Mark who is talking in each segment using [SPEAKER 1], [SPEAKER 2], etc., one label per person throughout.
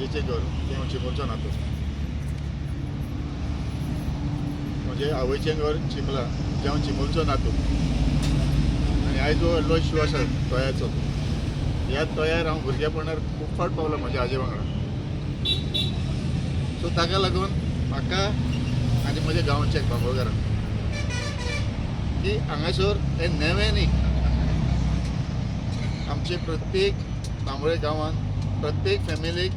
[SPEAKER 1] आवयचें घर तें चिंबोरचो नातो. म्हणजे आवयचें घर चिंबला तें चिंबोरचो नातो. आनी आयज जो व्हडलो इश्यू आसा तोयाचो, ह्या तोयार हांव भुरगेपणार खूब फावट पावलो म्हाज्या आजे वांगडा. सो ताका लागून म्हाका आनी म्हज्या गांवच्या बांबोळकारांक की हांगासर हे नेवें न्ही, आमचे प्रत्येक बांबोळे गांवांत प्रत्येक फॅमिलीक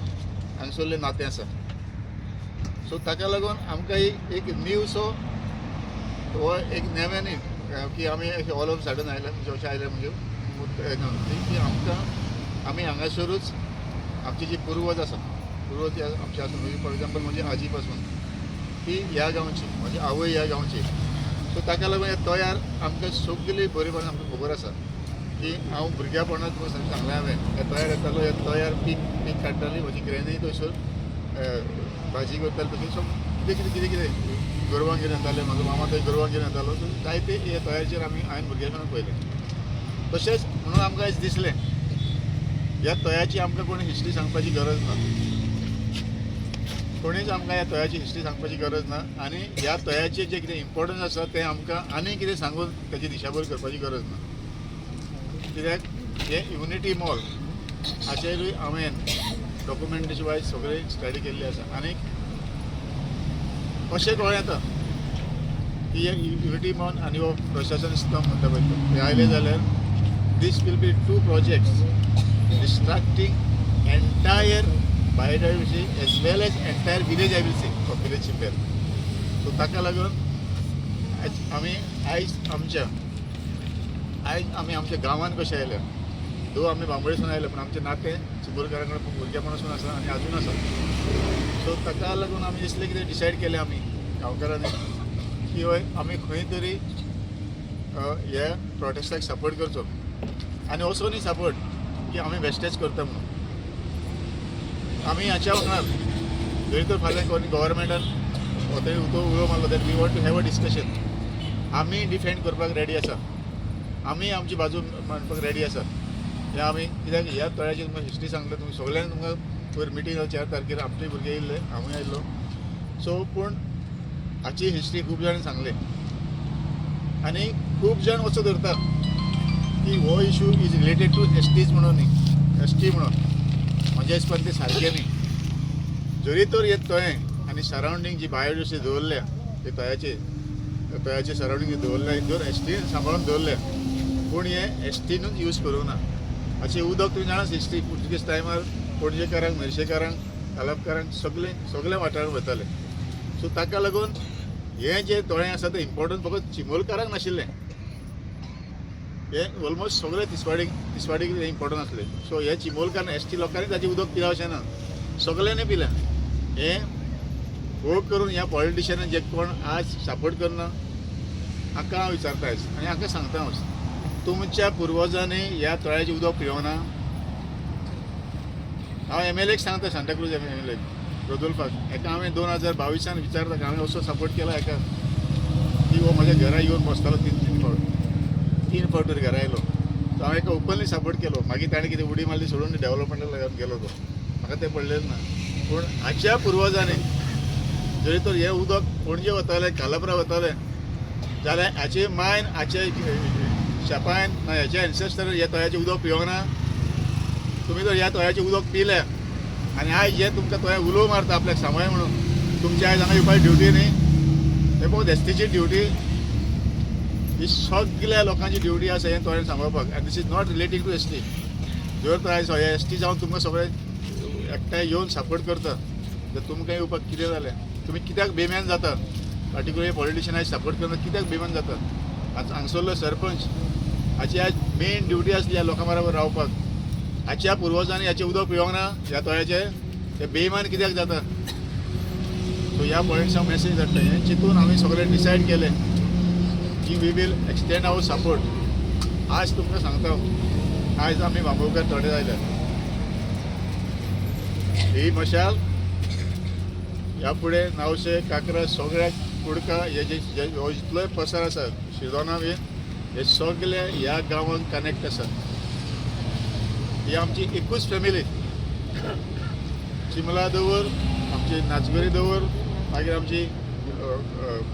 [SPEAKER 1] हांगसरलें नातें आसा. सो ताका लागून आमकां एक नीव सो हो एक नेवें न्ही की आमी ऑल ऑफ सडन आयले म्हणजे अशें आयले म्हणजे की आमकां आमी हांगासरूच आमची जी पुर्वज आसा पुर्वज आमचे आसा म्हणजे फॉर एग्जाम्पल म्हणजे आजी पासून ती ह्या गांवची म्हणजे आवय ह्या गांवची. सो ताका लागून हे तोयार आमकां सगळी बरेपणान आमकां खबर आसा की हांव भुरग्यापणांत सांगलें हांवें हे तोयार येतालो हे तोयार पीक काडटाली म्हजी ग्रॅनी थंयसर भाजी करताली तशी सो कितें कितें गोरवांक घेवन येताले म्हाजो मामा थंय गोरवांक घेवन येतालो. सो जायते हे तोयाचेर हांवें भुरगेपणांत पयलें. तशेंच म्हणून आमकां आयज दिसलें ह्या तोयाची आमकां कोणी हिस्ट्री सांगपाची गरज ना. कोणीच आमकां ह्या तोयाची हिस्ट्री सांगपाची गरज ना. आनी ह्या तोयाचें जें कितें इम्पॉर्टन्स आसा तें आमकां आनी कितें सांगून तेची दिशाभूल करपाची गरज ना. कित्याक हे युनिटी मॉल हाचेरूय हांवें डॉक्युमेंटेशन वायज सगळी स्टडी केल्ली आसा. आनी अशें कळ्ळें येता की हे युनिटी मॉल आनी हो प्रशासन स्तंभ म्हणटा पळय ते आयले जाल्यार this will be 2 projects destructing entire biodiversity as well as entire village I will say of village Chimbel. So ताका लागून आमी आयज आमच्या गांवांत कशें आयल्या दो आमी बांबोळेसून आयले पूण आमचें नातें चिंबोरकारां कडेन भुरगेपणासून आसा आनी आजून आसा. सो ताका लागून आमी दिसलें कितें डिसायड केलें आमी गांवकारांनी की हय आमी खंय तरी हे प्रोटेस्टाक सपोर्ट करचो. आनी असो न्ही सपोर्ट की आमी वेस्टेज करता म्हणून. आमी हाच्या वांगडा जरी तर फाल्यां कोणी गव्हर्मेंटान थंय उलो मारलो that we want to have a discussion. आमी डिफेंड करपाक रेडी आसा. आमी आमची बाजू मांडपाक रेडी आसा. हे आमी कित्याक ह्या तळ्याची तुमकां हिस्ट्री सांगता तुमी सगळ्यांक तुमकां पयर मिटींग जाली 4 तारखेर आमचेय भुरगे येयल्ले हांवूय आयिल्लो. सो पूण हाची हिस्ट्री खूब जाण सांगले आनी खूब जाण असो धरता की हो issue is related to STs म्हणून न्ही एसटी म्हणून म्हणजे पण ते सारकें न्ही. जरी तर हे तळें आनी सरावंडींग जी बायोडायवर्सिटी दवरल्या ते तळ्याचे सरावंडींग दवरल्या जर एसटीन सांबाळून दवरल्या पूण हे एसटीनूच यूज करूं ना. अशें उदक तुमी जाणाच हिस्ट्री पुर्तुगेज टायमार पणजेकारांक मेर्शेकारांक कालपकारांक सगळे वाठारांत वताले. सो ताका लागून हें जें तळें आसा तें इम्पॉर्टंट फकत चिंबोरकारांक नाशिल्लें. हे ऑलमोस्ट सगळे तिसवाडीक इम्पॉर्टंट आसलें. सो हे चिंबोरकार एसटी लोकांनी ताचें उदक पिलां अशें ना सगळ्यांनी पिलां. हें भोग करून ह्या पॉलिटिशियनान जे कोण आज सपोर्ट करना हाका हांव विचारता आयज आनी हाका सांगता हांव तुमच्या पुर्वजांनी ह्या तळ्याचें उदक पिवना. हांव MLAक सांगता सांताक्रूज MLA रोदोल्फाक हेका हांवें 2022 विचारता हांवें असो सपोर्ट केला हेका की हो म्हज्या घरा येवन बसतालो 3 फावट तरी घरा आयलो. सो हांवें हेका ओपनली सपोर्ट केलो. मागीर ताणें कितें उडी मारली सोडून डेव्हलपमेंटाक लागून गेलो तो म्हाका तें पडलेलें ना. पूण हाच्या पुर्वजांनी जरी तर हें उदक पणजे वतालें कालपरा वतालें जाल्यार हाचे मायन हाचे शेपायन ना हेचे एन्सेस्टर ह्या तळ्याचें उदक पिवना. तुमी जर ह्या तळ्याचें उदक पिलें आनी आयज जे तुमकां तळ्या उलो मारता आपल्याक सांबाळ म्हणून तुमची आयज हांगा येवपाची ड्युटी न्ही. हे पळय एसटीची ड्युटी ही सगळ्या लोकांची ड्युटी आसा हें तळें सांबाळपाक. आनी this is not relating to ST. जर तर आयज हे एसटी जावन तुमकां सगळे एकठांय येवन सपोर्ट करता जाल्यार तुमकां येवपाक कितें जालें. तुमी कित्याक बेम्यान जाता पार्टिक्युलर पॉलिटिशियन आयज सपोर्ट करना कित्याक बेमान जाता. हांगसरलो सरपंच हाची आयज मेन ड्युटी आसली ह्या लोकां बरोबर रावपाक. हाच्या पुर्वजांनी हाचें उदक पिवंक ना ह्या तळ्याचें ते बेईमान कित्याक जाता. सो ह्या पॉयंट्साक मॅसेज धाडटा. हें चिंतून हांवें सगळें डिसायड केलें की we will extend our support. आज तुमकां सांगता आयज आमी बांबोळकार थोडे जाल्यात ही मशाल ह्या फुडें नावशे काकरा सगळ्या कुडका हे जे इतलोय पसार आसा शिरदोना बीन हे सगळे ह्या गांवांक कनेक्ट आसा. ही आमची एकूच फॅमिली चिमला दवर, आमची नाचगरी दवर, मागीर आमची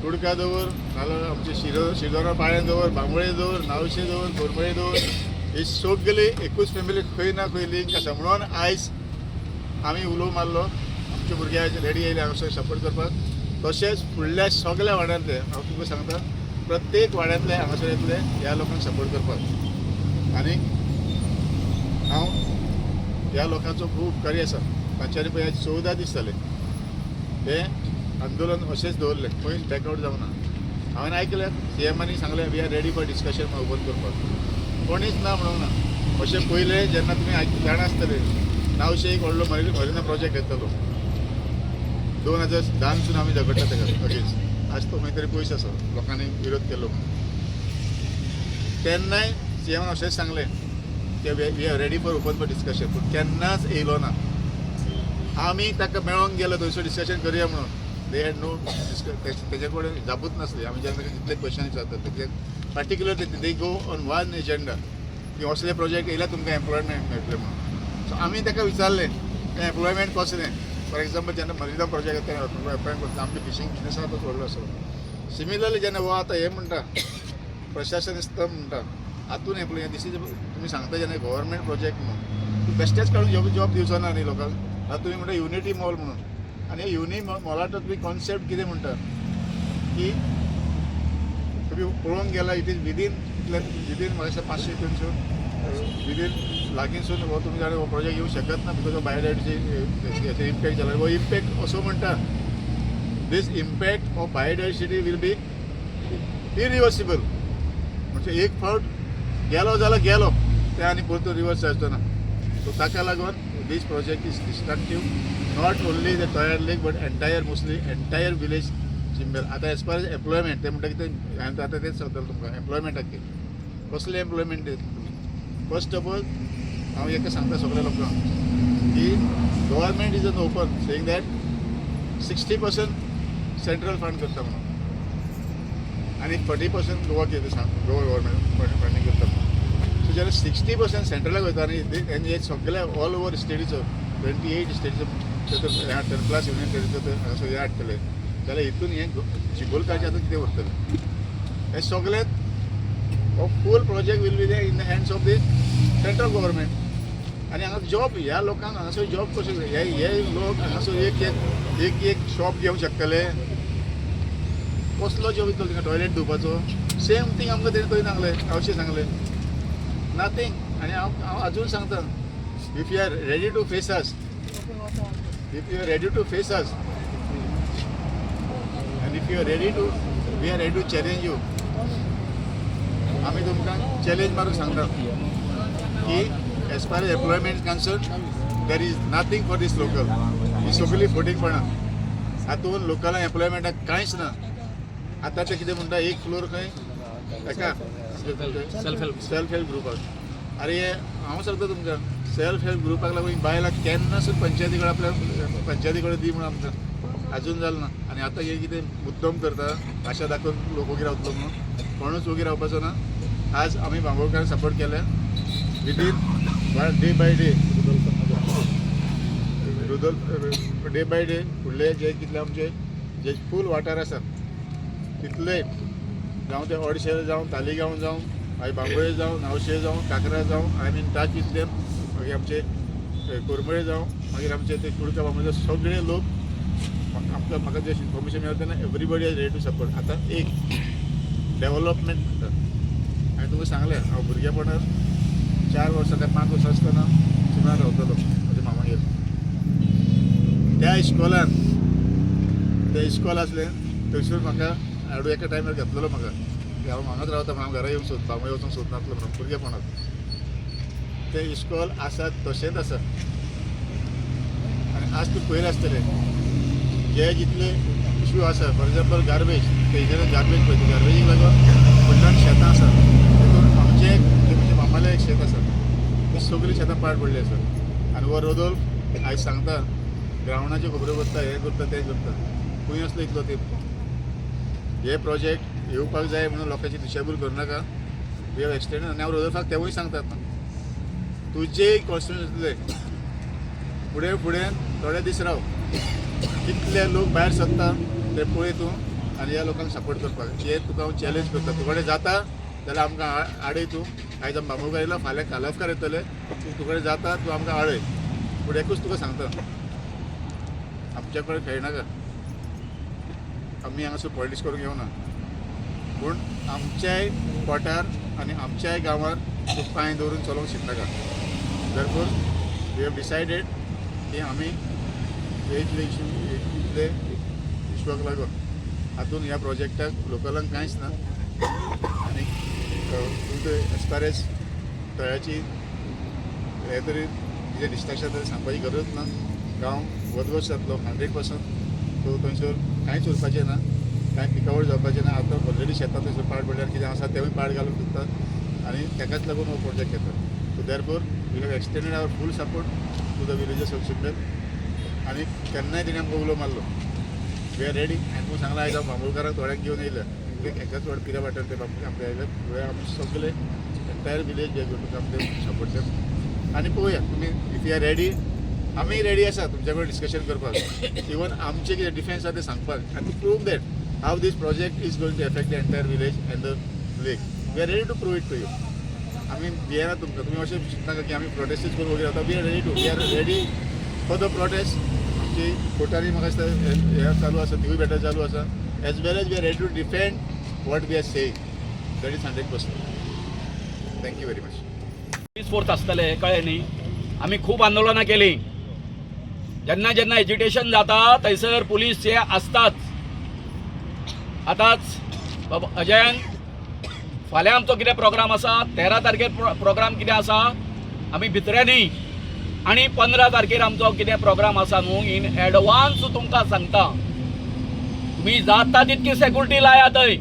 [SPEAKER 1] कुडका दवर, नाल्यार आमचे शिरदोना पाळ्यां दवर, बांबोळे दवर, नावशे दवर, कोरमळे दवर, ही सगळी एकूच फॅमिली खंय ना खंय लिंक आसा. म्हणून आयज आमी उलो मारलो, आमचे भुरगे आयज रेडी येयले हांगासर सपोर्ट करपाक. तशेंच फुडल्या सगळ्या वाड्यांतले हांव तुमकां सांगता, प्रत्येक वाड्यांतले हांगासर येतले ह्या लोकांक सपोर्ट करपाक. आनी हांव ह्या लोकांचो खूब उपकारी आसा. तांच्यांनी पळय 14 दीस जाले हे आंदोलन अशेंच दवरलें, खंयच बॅकआउट जावना. हांवें आयकलें CMांनी सांगलें we are ready for discussion open करपाक. कोणीच ना म्हणूंक ना. अशें पयलें जेन्ना तुमी जाणा आसतले नावशे एक व्हडलो मरिना प्रोजेक्ट येतलो 2010 आमी झगडटा तेका अगेन्स्ट. आज तो खंय तरी पयस आसा, लोकांनी विरोध केलो. तेन्नाय CMान अशेंच सांगलें की we are ready for open for discussion. पूण केन्नाच येयलो ना. आमी ताका मेळोंक गेलो थंयसर डिस्कशन करया म्हणून. दे हॅड नो तेजे कडेन जापूच नासली. आमी जेन्ना कितले क्वेश्चन विचारतात particular they go on one agenda की असले प्रोजेक्ट येयल्यार तुमकां एम्प्लॉयमेंट मेळटलें म्हणून. सो आमी ताका विचारलें तें एम्प्लॉयमेंट कसलें. फॉर एग्जाम्पल जेन्ना मरिना प्रोजेक्ट येता एम्प्लॉयमेंट करता आमचे फिशींग बिजनेस आसा तो व्हडलो आसा. सिमिलरली जेन्ना हो आतां हे म्हणटा प्रशासन स्तंभ म्हणटा हातून एम्प्लॉय दीस इज तुमी सांगता जेन्ना गव्हर्मेंट प्रोजेक्ट म्हणून तूं बेश्टेच काडून जॉब दिवचो ना न्ही लोकांक. आतां तुमी म्हणटा युनिटी मॉल म्हणून. आनी हे युनिटी मॉलाचो तुमी कॉन्सेप्ट कितें म्हणटा की तुमी पळोवंक गेला इट इज विदीन म्हाका दिसता 500-300 विदीन लागींसून हो तुमी जाणा हो प्रोजेक्ट येवंक शकत ना बिकॉज ऑफ बायोडायवर्सिटी इम्पॅक्ट जाला. हो इम्पॅक्ट असो म्हणटा this impact of biodiversity will be irreversible. म्हणजे एक फावट गेलो जाल्यार गेलो ते आनी परतून रिवर्स जावचो ना. सो ताका लागून this project is destructive not only the Toyar lake but entire village Chimbel. आतां एज फार एज एम्प्लॉयमेंट ते म्हणटा कितें हांवें आतां तेच सांगतलो तुमकां एम्प्लॉयमेंटाक कसले एम्प्लॉयमेंट दिता तुमी. फर्स्ट ऑफ ऑल हांव एका सांगता सगळ्या लोकांक की government is an open saying that 60% central fund करता म्हणून आनी 40% गोवा गव्हर्मेंट फंडींग करता म्हणून. सो जेन्ना 60% सेंट्रलाक वयता आनी हे सगळ्या ऑल ओवर स्टेटीचो 28 स्टेटीचो 10+ युनियन टेरिटरी हांगासर हे हाडटले जाल्यार हितून हे चिंबोलकाराचें आतां कितें उरतलें. हे सगळे हो full project will be there in the hands of the central government. आनी हांगा जॉब ह्या लोकांक हांगासर जॉब कशें हे लोक हांगासर एक शॉप घेवंक शकतले. कसलो जॉब दितलो तिका टॉयलेट धुवपाचो सेम थिंग आमकां तेणें थंय सांगलें अशें सांगलें नथींग. आनी हांव आजून सांगता if you are ready to face us if you are ready to face us and if you are ready to we are ready to challenge you. आमी तुमकां चॅलेंज मारूंक सांगता की as far as employment concern there is nothing for this local. ही सगळी फोटींगपणां हातून लोकलांक एम्प्लॉयमेंटाक कांयच ना. आतां ते कितें म्हणटा एक फ्लोर खंय एका सेल्फ हेल्प ग्रुपाक. अरे हांव सांगता तुमकां सेल्फ हेल्प ग्रुपाक लागून बायलांक केन्ना सुद्दां पंचायती कडेन आपल्या पंचायती कडेन दी म्हणून आमकां आजून जालें ना. आनी आतां हे कितें मुद्दम करता आशा दाखोवन लोक वोगी रावतलो म्हणून कोणूच वोगी रावपाचो ना. आज आमी बांबोळकारांक सपोर्ट केल्या within day by day day by day फुडले जे कितले आमचे जे फूल वाठार आसात तितले जावं ते ओडशे जावं तालिगांव जावं मागीर बांबोळे जावं नावशे जावं काकरा जावं I mean touch with them मागीर आमचे कोरमळे जावं मागीर आमचे ते कुडका बांबोळे सगळे लोक आमकां म्हाका जे इन्फॉर्मेशन मेळटा तेन्ना everybody is ready to support. आतां एक डेव्हलपमेंट म्हणटा हांवें तुमकां सांगलें हांव भुरगेपणांत 4 वर्सां काय 5 वर्सां आसतना चिमलान रावतालो म्हज्या मामागेर. त्या इस्कॉलान तें इस्कॉल आसलें थंयसर म्हाका हाडून एका टायमार घेतलेलो म्हाका की हांव हांगाच रावता म्हणून हांव घरा येवंक सोदता हांव वचूंक सोदनासलो म्हणून भुरगेपणांत. तें इस्कॉल आसा तशेंच आसा. आनी आज तूं पयलें आसतलें जे जितले इश्यू आसा फॉर एग्जाम्पल गार्बेज तेजेर गार्बेज पळय गार्बेजीक लागून फुडल्यान शेतां आसा तितून आमचें जे म्हणजे मामालें एक शेत आसा ती सगळीं शेतां पाड पडली आसा. आनी हो रोदोल आयज सांगता ग्रावंडाच्यो खबरो करता हें करता तें करता खंय आसलो इतलो तेंप. हे प्रोजेक्ट येवपाक जाय म्हणून लोकांची दिशाभूल करनाका. वी हॅव एक्सटेंडेड आनी हांव रोदोल्फाक तेवूय सांगतात तुजेय कॉन्स्टिट्युएन्सींतले फुडें थोडे दीस राव कितले लोक भायर सरता ते पळय तूं आनी ह्या लोकांक सपोर्ट करपाक हे तुका हांव चॅलेंज करता तुकडे जाता जाल्यार आमकां आडय तूं आयज आमी बांबोळकार येयला फाल्यां कालफकार येतले तुकडे जाता तूं आमकां आडय पूण एकूच तुका सांगता आमच्या कडेन खेळनाका आमी हांगासर पॉलिटिक्स करूंक येवना पूण आमच्याय पोटार आनी आमच्याय गांवांत तूं पांय दवरून चलोवंक शिकनाका दरफोर वी हॅव डिसायडेड की आमी इतले इश्यूक लागून हातून ह्या प्रोजेक्टाक लोकलांक कांयच ना आनी एज फार एज तळ्याची हे तरी कितें डिस्ट्रक्शन तरी सांगपाची गरज ना गांव वदवत जातलो 100%. सो थंयसर कांयच उरपाचें ना कांय पिकावळ जावपाचें ना आतां ऑलरेडी शेतां थंयसर पाड पडल्यार कितें आसा तेवूय पाड घालून दितात आनी ताकाच लागून हो प्रोजेक्ट येता. So therefore we have extended our full support to the villagers of Chimbel आनी केन्नाय तेणी आमकां उलो मारलो वी आर रेडी आनी तूं सांगला आयज हांव बांबोळकाराक थोड्यांक घेवन येयल्या एकाच व्हड पिऱ्या वाटेर ते आपले आयले आमी सगळे एंटायर विलेज जे तुका सपोर्ट करता आनी पळोवया तुमी इफ यू आर रेडी आमी रेडी आसा तुमच्या कडेन डिस्कशन करपाक इवन आमचे कितें डिफेन्स आसा ते सांगपाक आनी to prove that how this project is going to affect the entire village and the lake we are ready to prove it to you आमी भियेना तुमकां तुमी अशें चिंतनाका की आमी प्रोटेस्टूच करून वगैरे जाता we are ready for the protest आमची कोर्टांनी म्हाका दिसता हे चालू आसा तिवूय बॅटल चालू आसा as well as we are ready to defend what we are saying that is 100%. Thank you very much.
[SPEAKER 2] Police force आसतले कळ्ळें न्ही आमी खूब आंदोलनां केलीं जेन्ना जेन्ना एजिटेशन जाता थंयसर पुलीस जे आसताच आतांच अजयन फाल्यां आमचो कितें प्रोग्राम आसा 13 तारखेर प्रोग्राम कितें आसा आमी भितऱ्यांनी आनी 15 तारखेर आमचो कितें प्रोग्राम आसा न्हू इन एडवान्स तुमकां सांगता तुमी जाता तितकी सेक्युरिटी लाया थंय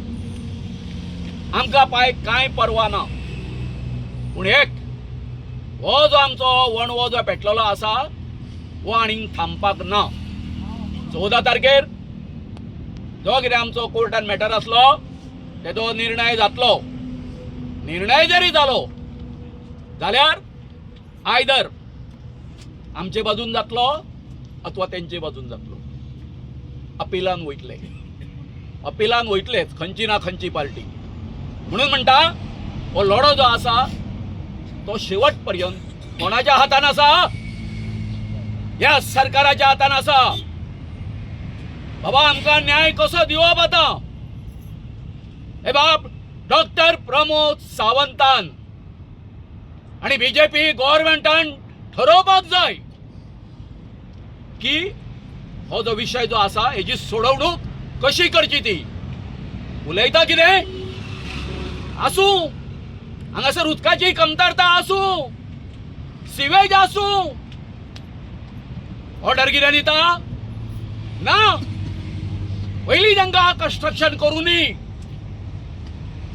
[SPEAKER 2] आमकां कांय परवा ना पूण एक हो जो आमचो वणवो जो पेटलेलो आसा हो आनीक थांबपाक ना. 14 तारखेर जो कितें आमचो कोर्टान मॅटर आसलो तेजो निर्णय जातलो. निर्णय जरी जालो जाल्यार आयदर आमचे बाजून जातलो अथवा तेंचे बाजून जातलो. अपिलान वयतलेच खंयची ना खंयची पार्टी म्हणून म्हणटा हो लढो जो आसा तो शेवट पर्यंत कोणाच्या हातान आसा ह्या सरकाराच्या हातान आसा. बाबा आमकां न्याय कसो दिवप आता हे बाब डॉक्टर प्रमोद सावंतान आणि बीजेपी गव्हर्नमेंटान ठरोवपाक जाय की हो जो विषय जो आसा हेची सोडवणूक कशी करची ती. उलयता कितें आसूं हांगासर उदकाची कमतरता आसूं सिवेज आसूं ऑर्डर कितें दिता ना पयलीं तांकां कन्स्ट्रक्शन करूं नी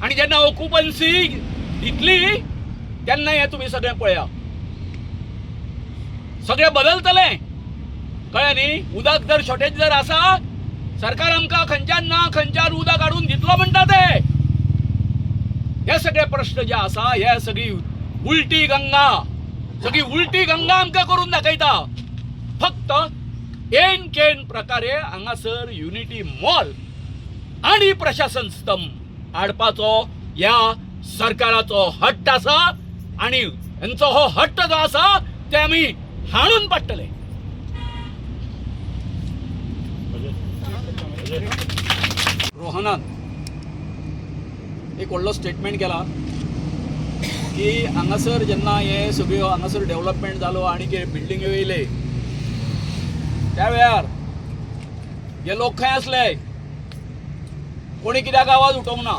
[SPEAKER 2] आनी जेन्ना ऑक्युपन्सी दितली तेन्ना हें तुमी सगळें पळया सगळें बदलतलें कळ्ळें न्ही. उदक जर शॉर्टेज जर आसा सरकार आमकां खंयच्यान ना खंयच्यान उदक हाडून दितलो म्हणटा ते हे सगळे प्रश्न जे आसा हे सगळी उलटी गंगा आमकां करून दाखयता. फक्त एन केन प्रकारे हांगासर युनिटी मॉल आणि प्रशासन स्तंभ हाडपाचो ह्या सरकाराचो हट्ट आसा आणि यांचो हो हट्ट जो आसा ते आमी हाडून पडटले. रोहनान एक व्हडलो स्टेटमेंट केला की हांगासर जेन्ना हे सगळ्यो हांगासर डेव्हलपमेंट जालो आनी कितें बिल्डिंग्यो येयले त्या वेळार हे लोक खंय आसले कोणी कित्याक आवाज उठोवंक ना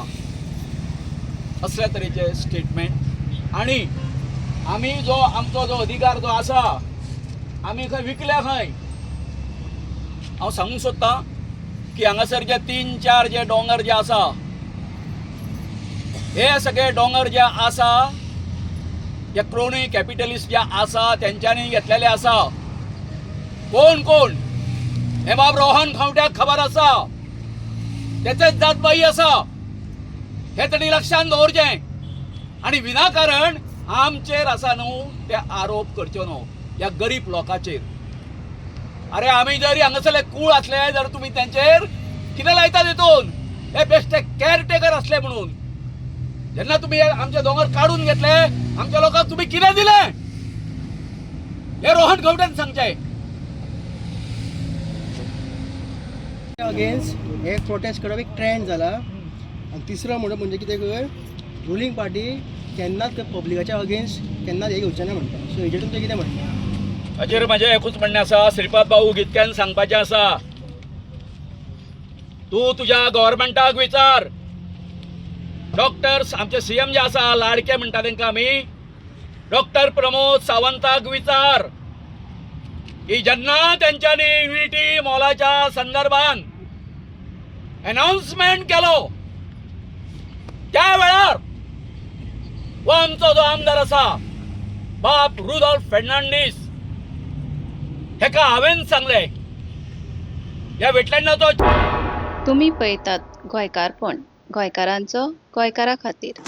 [SPEAKER 2] असल्या तरेचे स्टेटमेंट. आणि आमी जो आमचो जो अधिकार जो आसा आमी खंय विकल्या खंय. हांव सांगूंक सोदतां की हांगासर जे 3-4 जे दोंगर जे आसा हे सगळे दोंगर जे आसा जे क्रोनी कॅपिटलिस्ट जे आसा तेंच्यांनी घेतलेले आसा. कोण हे बाब रोहन खावट्याक खबर आसा तेचेच जातबाई आसा हे तरी लक्षात दवरचें आणि विनाकारण आमचेर आसा न्हू ते आरोप करच्यो न्हू ह्या गरीब लोकांचेर. अरे आम्ही जरी हांगासरले कूळ असले जर तुम्ही त्यांचेर कितें लायता तेतून हे बेश्टे केअरटेकर असले म्हणून जेन्ना तुम्ही आमचे दोंगर काढून घेतले आमच्या लोकांक तुम्ही कितें दिले हे रोहन गवड्यान सांगचे
[SPEAKER 3] अगेन्स्ट हे प्रोटेस्ट करप एक ट्रेंड जाला आनी तिसरो म्हणजे कितें कर रुलींग पार्टी केन्नाच पब्लिकाच्या अगेन्स्ट केन्नाच हे घेवचें ना म्हणटा सो हेजेर तुमचें कितें म्हणटा
[SPEAKER 2] हाजेर म्हजें एकूच म्हणणें आसा श्रीपाद भाऊ गितक्यान सांगपाचें आसा तूं तुज्या गव्हर्मेंटाक विचार डॉक्टर्स आमचे सीएम जे आसा लाडके म्हणटा तांकां आमी डॉक्टर प्रमोद सावंताक विचार की जेन्ना तेंच्यांनी युनिटी मॉलाच्या संदर्भान अनाउन्समेंट केलो त्या वेळार हो आमचो जो आमदार आसा बाप रुडॉल्फ फर्नांडीस हेका हांवेन सांगलें ह्या वेटलँडाचो
[SPEAKER 4] तुम्ही पळयतात गोंयकारपण गोंयकारांचो गोंयकारा खातीर.